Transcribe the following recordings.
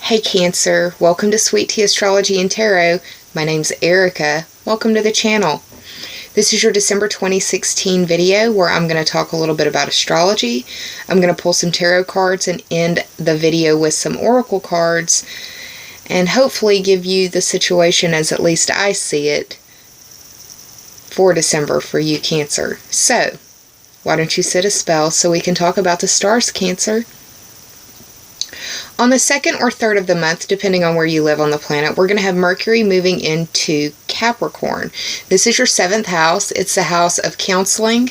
Hey Cancer, welcome to Sweet Tea Astrology and Tarot. My name's Erica. Welcome to the channel. This is your December 2016 video where I'm going to talk a little bit about astrology. I'm going to pull some tarot cards and end the video with some oracle cards and hopefully give you the situation as at least I see it for December for you Cancer. So, why don't you sit a spell so we can talk about the stars, Cancer? On the 2nd or 3rd of the month, depending on where you live on the planet, we're going to have Mercury moving into Capricorn. This is your 7th house. It's the house of counseling,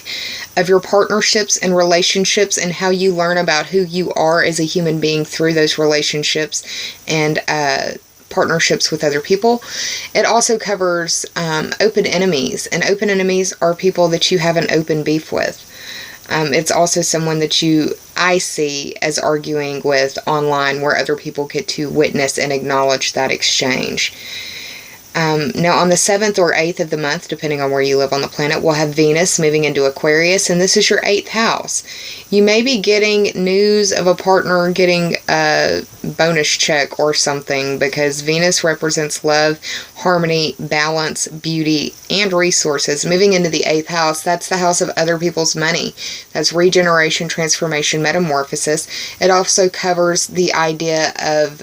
of your partnerships and relationships, and how you learn about who you are as a human being through those relationships and partnerships with other people. It also covers open enemies, and open enemies are people that you have an open beef with. It's also someone that I see as arguing with online where other people get to witness and acknowledge that exchange. Now on the 7th or 8th of the month, depending on where you live on the planet, we'll have Venus moving into Aquarius, and this is your 8th house. You may be getting news of a partner getting a bonus check or something because Venus represents love, harmony, balance, beauty, and resources. Moving into the 8th house, that's the house of other people's money. That's regeneration, transformation, metamorphosis. It also covers the idea of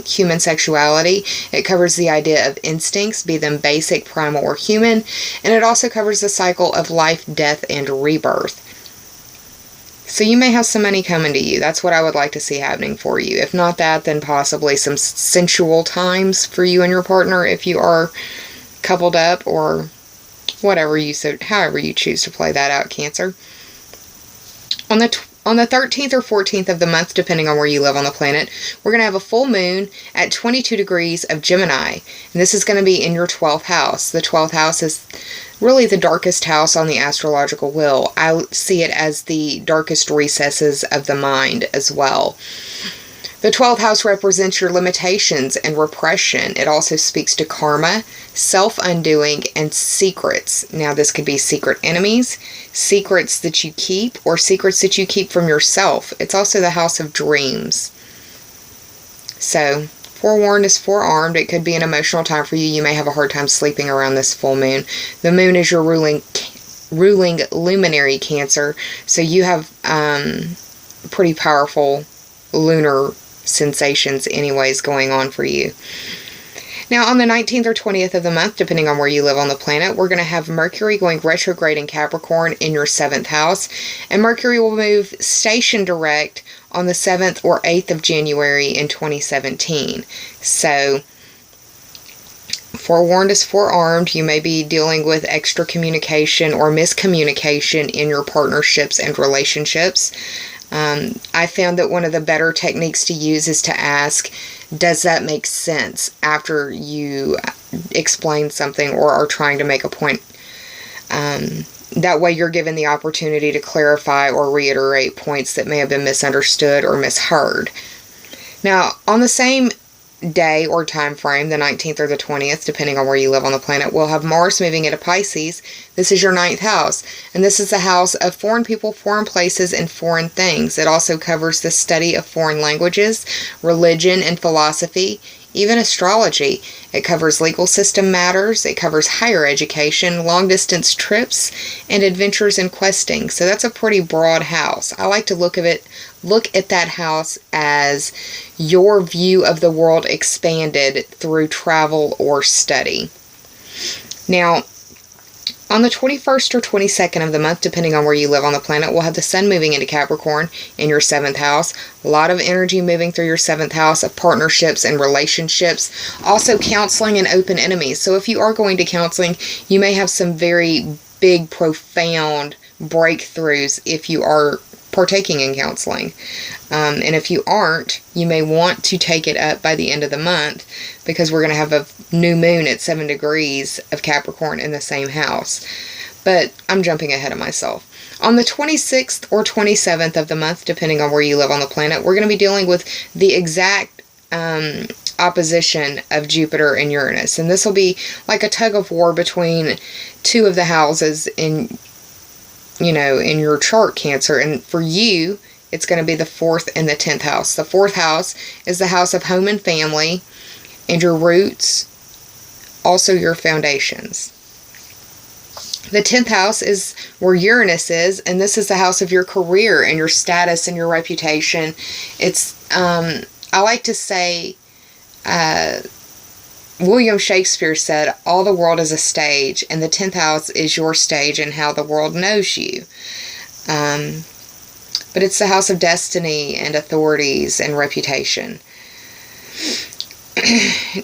human sexuality. It covers the idea of instincts, be them basic, primal, or human. And it also covers the cycle of life, death, and rebirth. So you may have some money coming to you. That's what I would like to see happening for you. If not that, then possibly some sensual times for you and your partner if you are coupled up, or whatever however you choose to play that out, Cancer. On the 13th or 14th of the month, depending on where you live on the planet, we're going to have a full moon at 22 degrees of Gemini. And this is going to be in your 12th house. The 12th house is really the darkest house on the astrological wheel. I see it as the darkest recesses of the mind as well. The 12th house represents your limitations and repression. It also speaks to karma, self-undoing, and secrets. Now, this could be secret enemies, secrets that you keep, or secrets that you keep from yourself. It's also the house of dreams. So, forewarned is forearmed. It could be an emotional time for you. You may have a hard time sleeping around this full moon. The moon is your ruling luminary, Cancer. So you have pretty powerful lunar sensations anyways going on for you. Now on the 19th or 20th of the month, depending on where you live on the planet, we're going to have Mercury going retrograde in Capricorn in your 7th house, and Mercury will move station direct on the 7th or 8th of January in 2017. So forewarned is forearmed. You may be dealing with extra communication or miscommunication in your partnerships and relationships. I found that one of the better techniques to use is to ask, does that make sense, after you explain something or are trying to make a point. That way you're given the opportunity to clarify or reiterate points that may have been misunderstood or misheard. Now, on the same day or time frame, the 19th or the 20th, depending on where you live on the planet, we'll have Mars moving into Pisces. This is your 9th house, and this is the house of foreign people, foreign places, and foreign things. It also covers the study of foreign languages, religion and philosophy, even astrology. It covers legal system matters. It covers higher education, long-distance trips, and adventures and questing. So that's a pretty broad house. I like to look at that house as your view of the world expanded through travel or study. Now, on the 21st or 22nd of the month, depending on where you live on the planet, we'll have the sun moving into Capricorn in your 7th house. A lot of energy moving through your 7th house of partnerships and relationships. Also counseling and open enemies. So if you are going to counseling, you may have some very big, profound breakthroughs if you are partaking in counseling. And if you aren't, you may want to take it up by the end of the month, because we're going to have a new moon at 7 degrees of Capricorn in the same house. But I'm jumping ahead of myself. On the 26th or 27th of the month, depending on where you live on the planet, we're going to be dealing with the exact opposition of Jupiter and Uranus. And this will be like a tug of war between two of the houses in your chart, Cancer. And for you, it's going to be the 4th and the 10th house. The 4th house is the house of home and family and your roots, also your foundations. The 10th house is where Uranus is, and this is the house of your career and your status and your reputation. It's, I like to say, William Shakespeare said, all the world is a stage, and the 10th house is your stage and how the world knows you. But it's the house of destiny and authorities and reputation.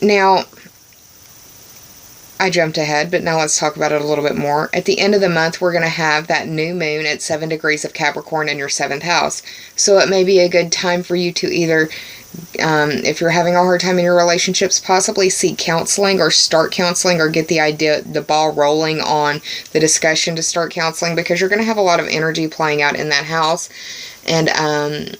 Now, I jumped ahead, but now let's talk about it a little bit more. At the end of the month, we're going to have that new moon at 7 degrees of Capricorn in your 7th house. So it may be a good time for you to either, if you're having a hard time in your relationships, possibly seek counseling or start counseling or get the ball rolling on the discussion to start counseling, because you're going to have a lot of energy playing out in that house. And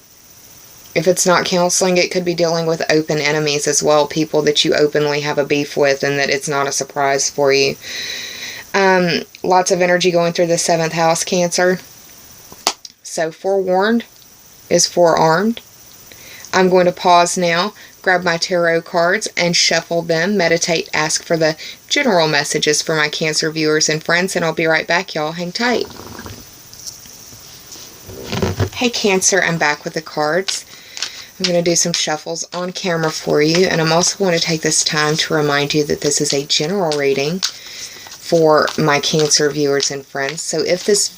if it's not counseling, it could be dealing with open enemies as well, people that you openly have a beef with and that it's not a surprise for you. Lots of energy going through the 7th house, Cancer. So forewarned is forearmed. I'm going to pause now, grab my tarot cards and shuffle them, meditate, ask for the general messages for my Cancer viewers and friends, and I'll be right back, y'all. Hang tight. Hey Cancer, I'm back with the cards. I'm going to do some shuffles on camera for you, and I'm also going to take this time to remind you that this is a general reading for my Cancer viewers and friends. So if this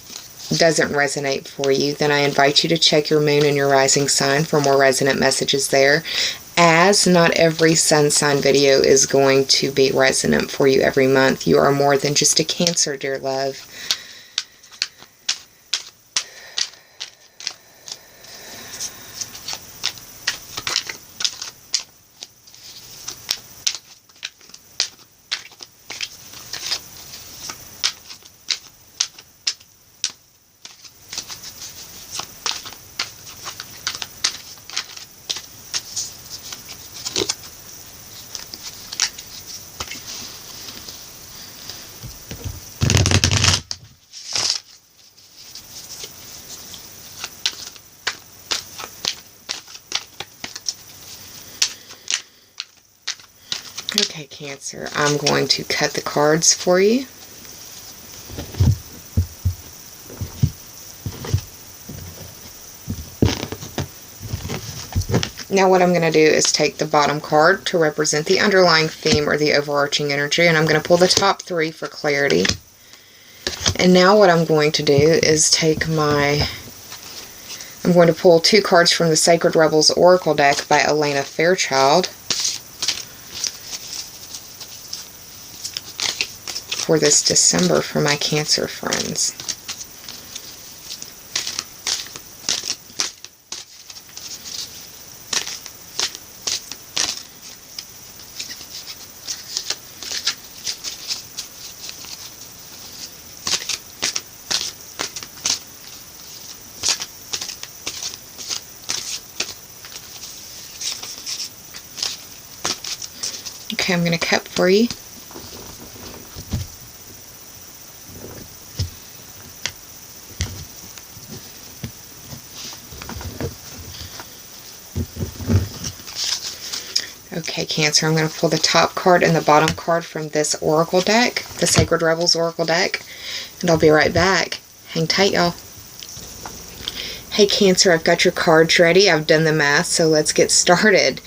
doesn't resonate for you, then I invite you to check your moon and your rising sign for more resonant messages there, as not every sun sign video is going to be resonant for you every month. You are more than just a Cancer, dear love. Okay, Cancer, I'm going to cut the cards for you. Now what I'm going to do is take the bottom card to represent the underlying theme or the overarching energy, and I'm going to pull the top 3 for clarity. And now what I'm going to do is I'm going to pull 2 cards from the Sacred Rebels Oracle deck by Elena Fairchild for this December for my Cancer friends. Okay, I'm going to cut for you. Okay, Cancer, I'm going to pull the top card and the bottom card from this Oracle deck, the Sacred Rebels Oracle deck, and I'll be right back. Hang tight, y'all. Hey, Cancer, I've got your cards ready. I've done the math, so let's get started.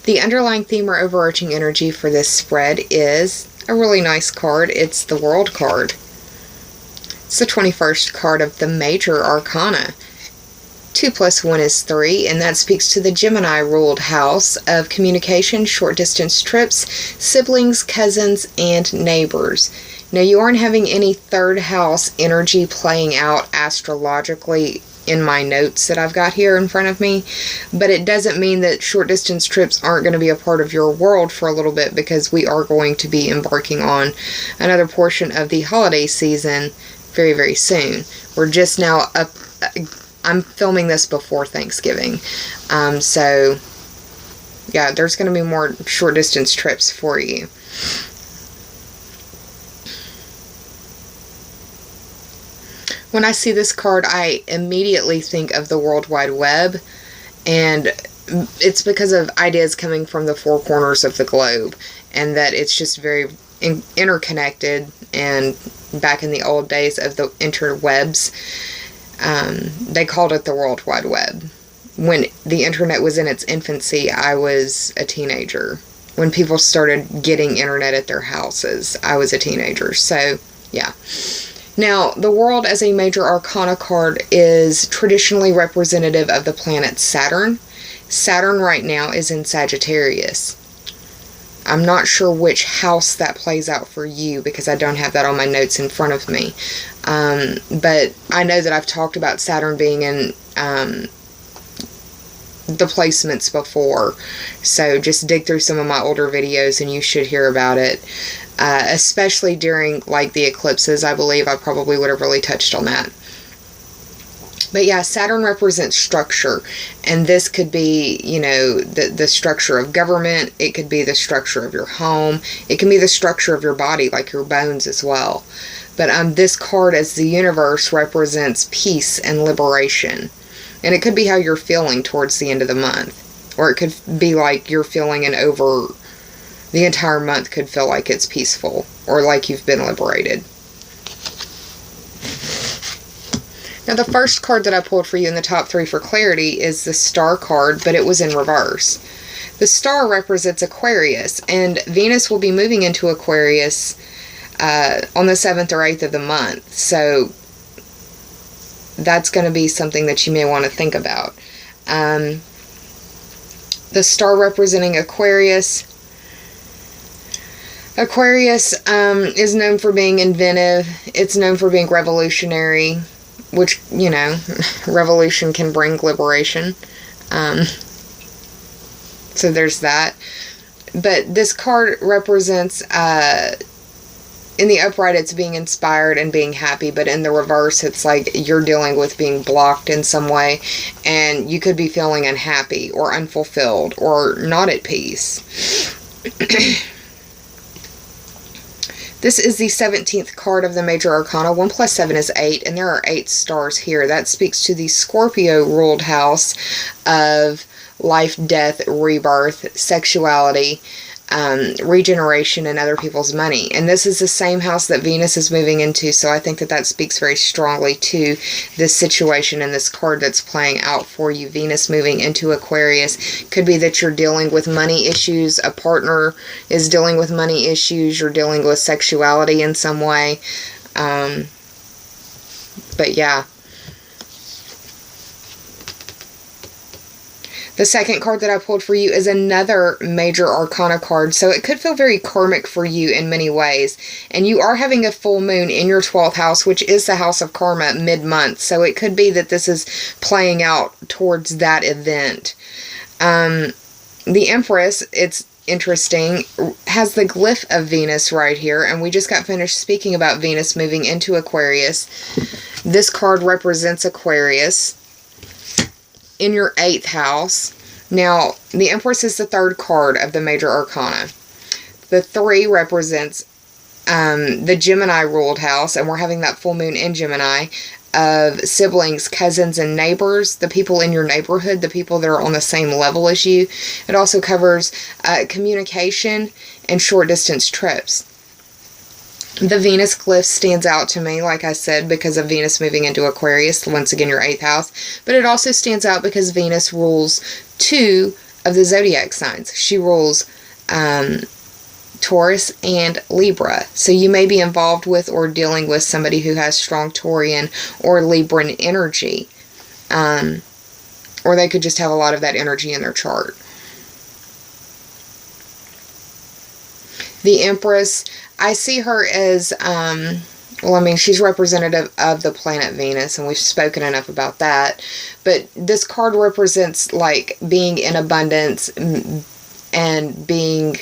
The underlying theme or overarching energy for this spread is a really nice card. It's the World card. It's the 21st card of the Major Arcana. 2 + 1 is 3, and that speaks to the Gemini-ruled house of communication, short-distance trips, siblings, cousins, and neighbors. Now, you aren't having any 3rd house energy playing out astrologically in my notes that I've got here in front of me, but it doesn't mean that short-distance trips aren't going to be a part of your world for a little bit, because we are going to be embarking on another portion of the holiday season very, very soon. We're just now up... I'm filming this before Thanksgiving, so yeah, there's going to be more short distance trips for you. When I see this card, I immediately think of the World Wide Web, and it's because of ideas coming from the four corners of the globe, and that it's just very interconnected. And back in the old days of the interwebs, they called it the World Wide Web. When the internet was in its infancy, I was a teenager. When people started getting internet at their houses, I was a teenager. So, yeah. Now, the World as a major arcana card is traditionally representative of the planet Saturn. Saturn right now is in Sagittarius. I'm not sure which house that plays out for you because I don't have that on my notes in front of me. But I know that I've talked about Saturn being in the placements before. So just dig through some of my older videos and you should hear about it. Especially during like the eclipses, I believe I probably would have really touched on that. But yeah, Saturn represents structure, and this could be, you know, the structure of government. It could be the structure of your home. It can be the structure of your body, like your bones as well. But this card as the universe represents peace and liberation. And it could be how you're feeling towards the end of the month. Or it could be like you're feeling the entire month could feel like it's peaceful, or like you've been liberated. Now, the first card that I pulled for you in the top 3 for clarity is the Star card, but it was in reverse. The Star represents Aquarius, and Venus will be moving into Aquarius on the 7th or 8th of the month. So that's going to be something that you may want to think about. The Star representing Aquarius. Aquarius is known for being inventive. It's known for being revolutionary, which, you know, revolution can bring liberation. So there's that. But this card represents, in the upright, it's being inspired and being happy, but in the reverse, it's like you're dealing with being blocked in some way, and you could be feeling unhappy or unfulfilled or not at peace. This is the 17th card of the Major Arcana. 1 plus 7 is 8, and there are 8 stars here. That speaks to the Scorpio-ruled house of life, death, rebirth, sexuality, regeneration, and other people's money. And this is the same house that Venus is moving into, so I think that that speaks very strongly to this situation and this card that's playing out for you. Venus moving into Aquarius could be that you're dealing with money issues, a partner is dealing with money issues, you're dealing with sexuality in some way. But yeah. The second card that I pulled for you is another Major Arcana card, so it could feel very karmic for you in many ways. And you are having a full moon in your 12th house, which is the house of karma, mid-month. So it could be that this is playing out towards that event. The Empress, it's interesting, has the glyph of Venus right here, and we just got finished speaking about Venus moving into Aquarius. This card represents Aquarius in your 8th house. Now, the Empress is the 3rd card of the Major Arcana. The 3 represents the Gemini ruled house, and we're having that full moon in Gemini, of siblings, cousins, and neighbors, the people in your neighborhood, the people that are on the same level as you. It also covers communication and short distance trips. The Venus glyph stands out to me, like I said, because of Venus moving into Aquarius, once again your 8th house. But it also stands out because Venus rules 2 of the zodiac signs. She rules Taurus and Libra. So you may be involved with or dealing with somebody who has strong Taurian or Libran energy. Or they could just have a lot of that energy in their chart. The Empress, I see her as, well, I mean, she's representative of the planet Venus, and we've spoken enough about that. But this card represents, like, being in abundance and being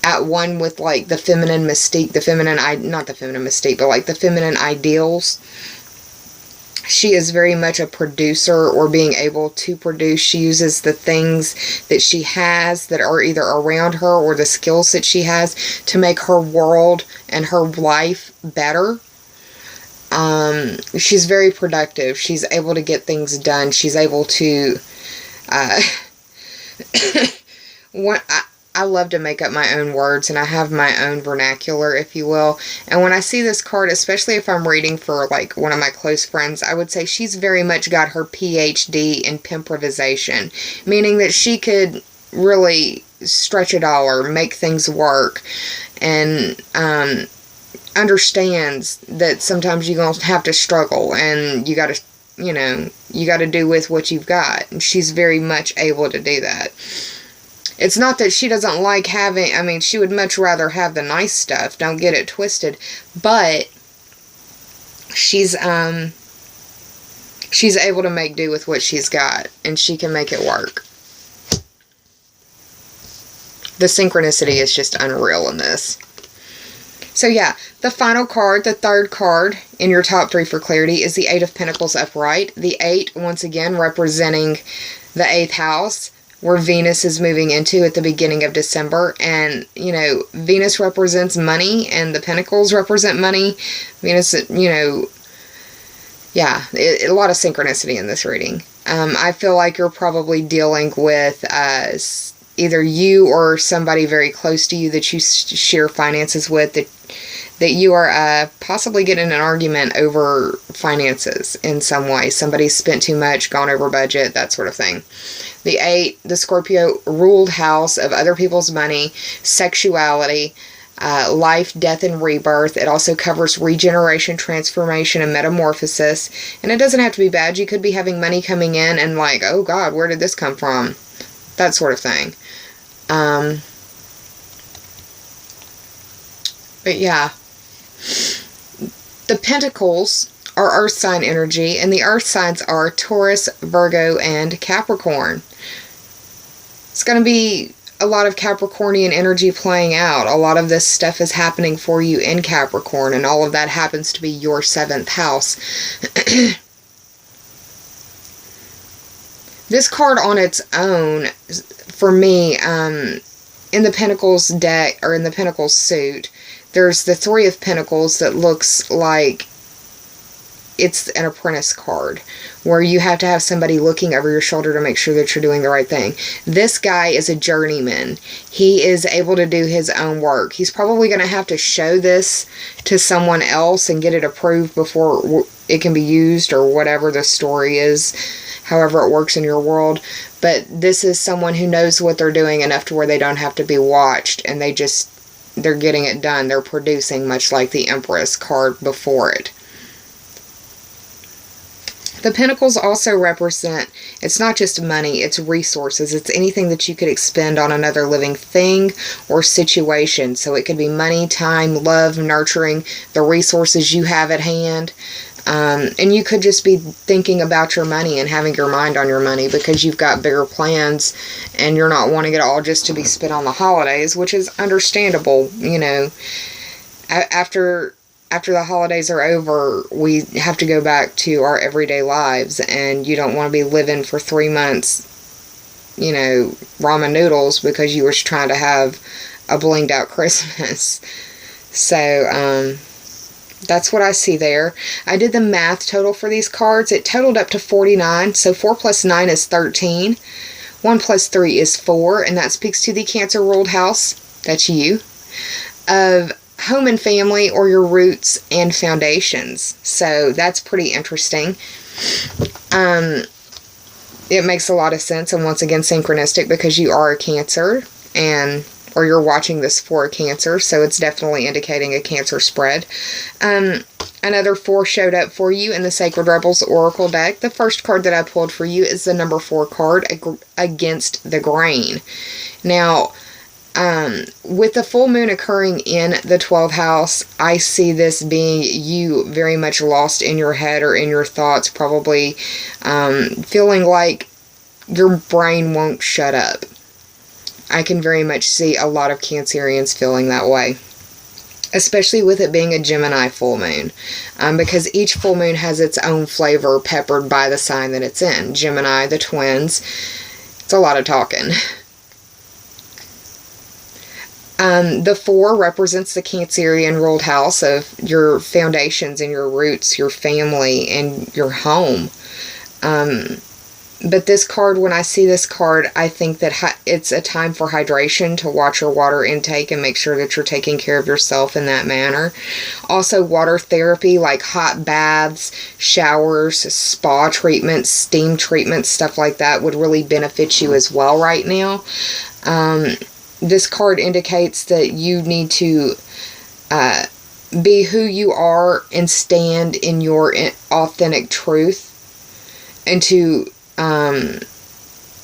at one with, like, the feminine mystique, not the feminine mystique, but, like, the feminine ideals. She is very much a producer, or being able to produce. She uses the things that she has that are either around her or the skills that she has to make her world and her life better. She's very productive. She's able to get things done. She's able to, I love to make up my own words, and I have my own vernacular, if you will. And when I see this card, especially if I'm reading for like one of my close friends, I would say she's very much got her PhD in pimprovisation, meaning that she could really stretch it all or make things work, and understands that sometimes you're going to have to struggle, and you got to, you got to do with what you've got. And she's very much able to do that. It's not that she doesn't like having, I mean, she would much rather have the nice stuff, don't get it twisted, but she's able to make do with what she's got, and she can make it work. The synchronicity is just unreal in this. So yeah, the final card, the third card in your top 3 for clarity, is the 8 of Pentacles upright. The 8, once again, representing the 8th house, where Venus is moving into at the beginning of December. And, Venus represents money, and the Pentacles represent money. Venus, yeah, a lot of synchronicity in this reading. I feel like you're probably dealing with either you or somebody very close to you that you share finances with, that you are possibly getting an argument over finances in some way. Somebody's spent too much, gone over budget, that sort of thing. The 8, the Scorpio ruled house of other people's money, sexuality, life, death, and rebirth. It also covers regeneration, transformation, and metamorphosis. And it doesn't have to be bad. You could be having money coming in and like, oh God, where did this come from? That sort of thing. But yeah, the Pentacles are Earth sign energy, and the Earth signs are Taurus, Virgo, and Capricorn. It's going to be a lot of Capricornian energy playing out. A lot of this stuff is happening for you in Capricorn, and all of that happens to be your 7th house. This card on its own, for me, in the Pentacles deck, or in the Pentacles suit, there's the 3 of Pentacles that looks like it's an apprentice card, where you have to have somebody looking over your shoulder to make sure that you're doing the right thing. This guy is a journeyman. He is able to do his own work. He's probably going to have to show this to someone else and get it approved before it can be used, or whatever the story is, however it works in your world. But this is someone who knows what they're doing enough to where they don't have to be watched, and they're getting it done. They're producing, much like the Empress card before it. The Pentacles also represent, it's not just money, it's resources. It's anything that you could expend on another living thing or situation. So it could be money, time, love, nurturing, the resources you have at hand. And you could just be thinking about your money and having your mind on your money because you've got bigger plans and you're not wanting it all just to be spent on the holidays, which is understandable. After the holidays are over, we have to go back to our everyday lives, and you don't want to be living for 3 months, ramen noodles because you were trying to have a blinged out Christmas. So, that's what I see there. I did the math total for these cards. It totaled up to 49. So 4 plus 9 is 13. 1 plus 3 is 4. And that speaks to the Cancer ruled house, that's you, of home and family, or your roots and foundations. So that's pretty interesting. It makes a lot of sense, and once again synchronistic, because you are a Cancer, or you're watching this for a Cancer, so it's definitely indicating a Cancer spread. Another 4 showed up for you in the Sacred Rebels Oracle deck. The first card that I pulled for you is the number 4 card, Against the Grain. Now, with the full moon occurring in the 12th house, I see this being you very much lost in your head or in your thoughts, probably feeling like your brain won't shut up. I can very much see a lot of Cancerians feeling that way, especially with it being a Gemini full moon, because each full moon has its own flavor peppered by the sign that it's in. Gemini, the twins, it's a lot of talking. The 4 represents the Cancerian ruled house of your foundations and your roots, your family, and your home. But this card, when I see this card, I think that it's a time for hydration, to watch your water intake and make sure that you're taking care of yourself in that manner. Also, water therapy like hot baths, showers, spa treatments, steam treatments, stuff like that would really benefit you as well right now. This card indicates that you need to be who you are and stand in your authentic truth, and to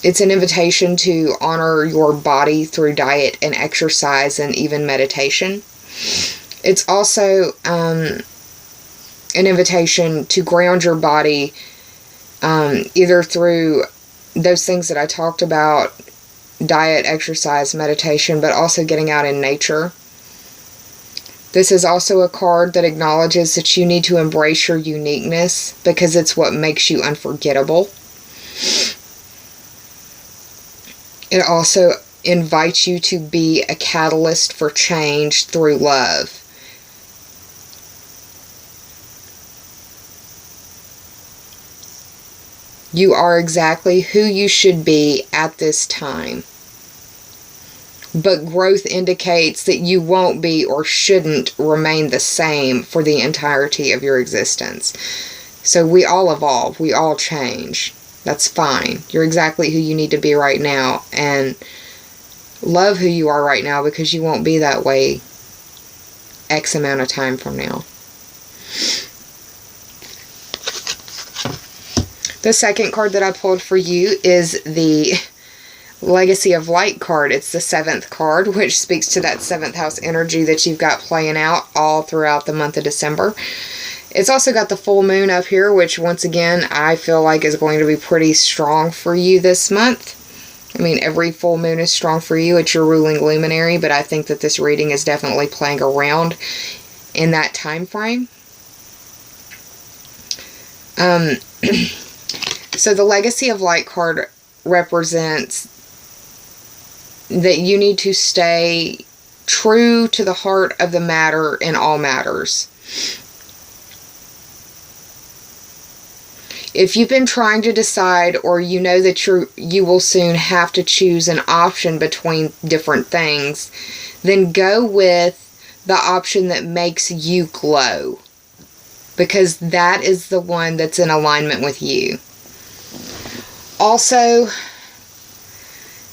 it's an invitation to honor your body through diet and exercise and even meditation. It's also an invitation to ground your body, either through those things that I talked about, diet, exercise, meditation, but also getting out in nature. This is also a card that acknowledges that you need to embrace your uniqueness, because it's what makes you unforgettable. It also invites you to be a catalyst for change through love. You are exactly who you should be at this time. But growth indicates that you won't be or shouldn't remain the same for the entirety of your existence. So we all evolve. We all change. That's fine. You're exactly who you need to be right now. And love who you are right now, because you won't be that way X amount of time from now. The second card that I pulled for you is the Legacy of Light card. It's the 7th card, which speaks to that 7th house energy that you've got playing out all throughout the month of December. It's also got the full moon up here, which once again I feel like is going to be pretty strong for you this month. I mean, every full moon is strong for you. It's your ruling luminary, but I think that this reading is definitely playing around in that time frame. So the Legacy of Light card represents that you need to stay true to the heart of the matter in all matters. If you've been trying to decide, or you know that you will soon have to choose an option between different things, then go with the option that makes you glow, because that is the one that's in alignment with you. Also,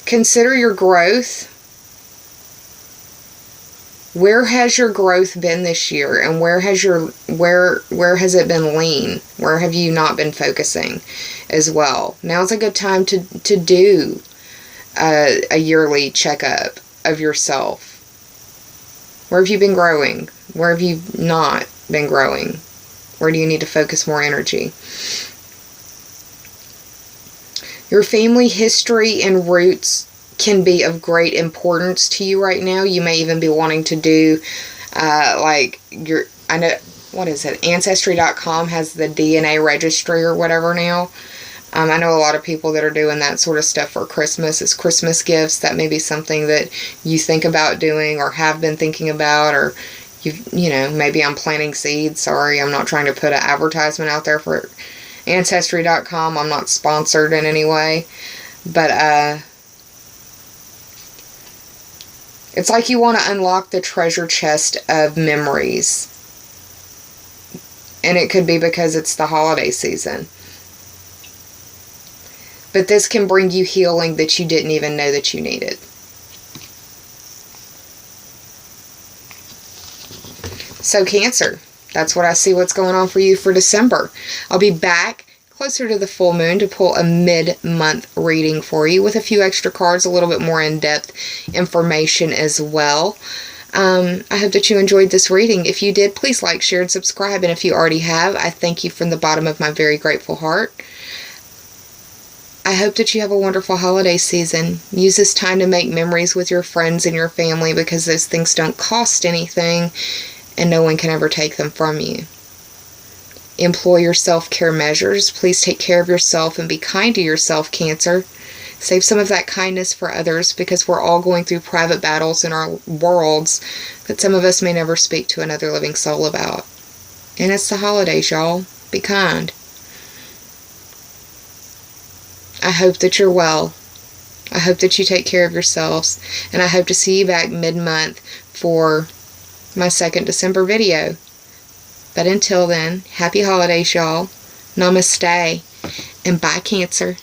consider your growth. Where has your growth been this year, and where has it been lean? Where have you not been focusing as well? Now's a good time to do a yearly checkup of yourself. Where have you been growing? Where have you not been growing? Where do you need to focus more energy? Your family history and roots can be of great importance to you right now. You may even be wanting to do Ancestry.com has the DNA registry or whatever now. I know a lot of people that are doing that sort of stuff for Christmas as Christmas gifts. That may be something that you think about doing or have been thinking about, or maybe I'm planting seeds. Sorry, I'm not trying to put an advertisement out there for Ancestry.com. I'm not sponsored in any way. But it's like you want to unlock the treasure chest of memories. And it could be because it's the holiday season. But this can bring you healing that you didn't even know that you needed. So Cancer, that's what I see what's going on for you for December. I'll be back closer to the full moon to pull a mid-month reading for you with a few extra cards, a little bit more in-depth information as well. I hope that you enjoyed this reading. If you did, please like, share, and subscribe. And if you already have, I thank you from the bottom of my very grateful heart. I hope that you have a wonderful holiday season. Use this time to make memories with your friends and your family, because those things don't cost anything and no one can ever take them from you. Employ your self-care measures. Please take care of yourself and be kind to yourself, Cancer. Save some of that kindness for others, because we're all going through private battles in our worlds that some of us may never speak to another living soul about. And it's the holidays, y'all. Be kind. I hope that you're well. I hope that you take care of yourselves. And I hope to see you back mid-month for my second December video. But until then, happy holidays, y'all. Namaste. And bye, Cancer.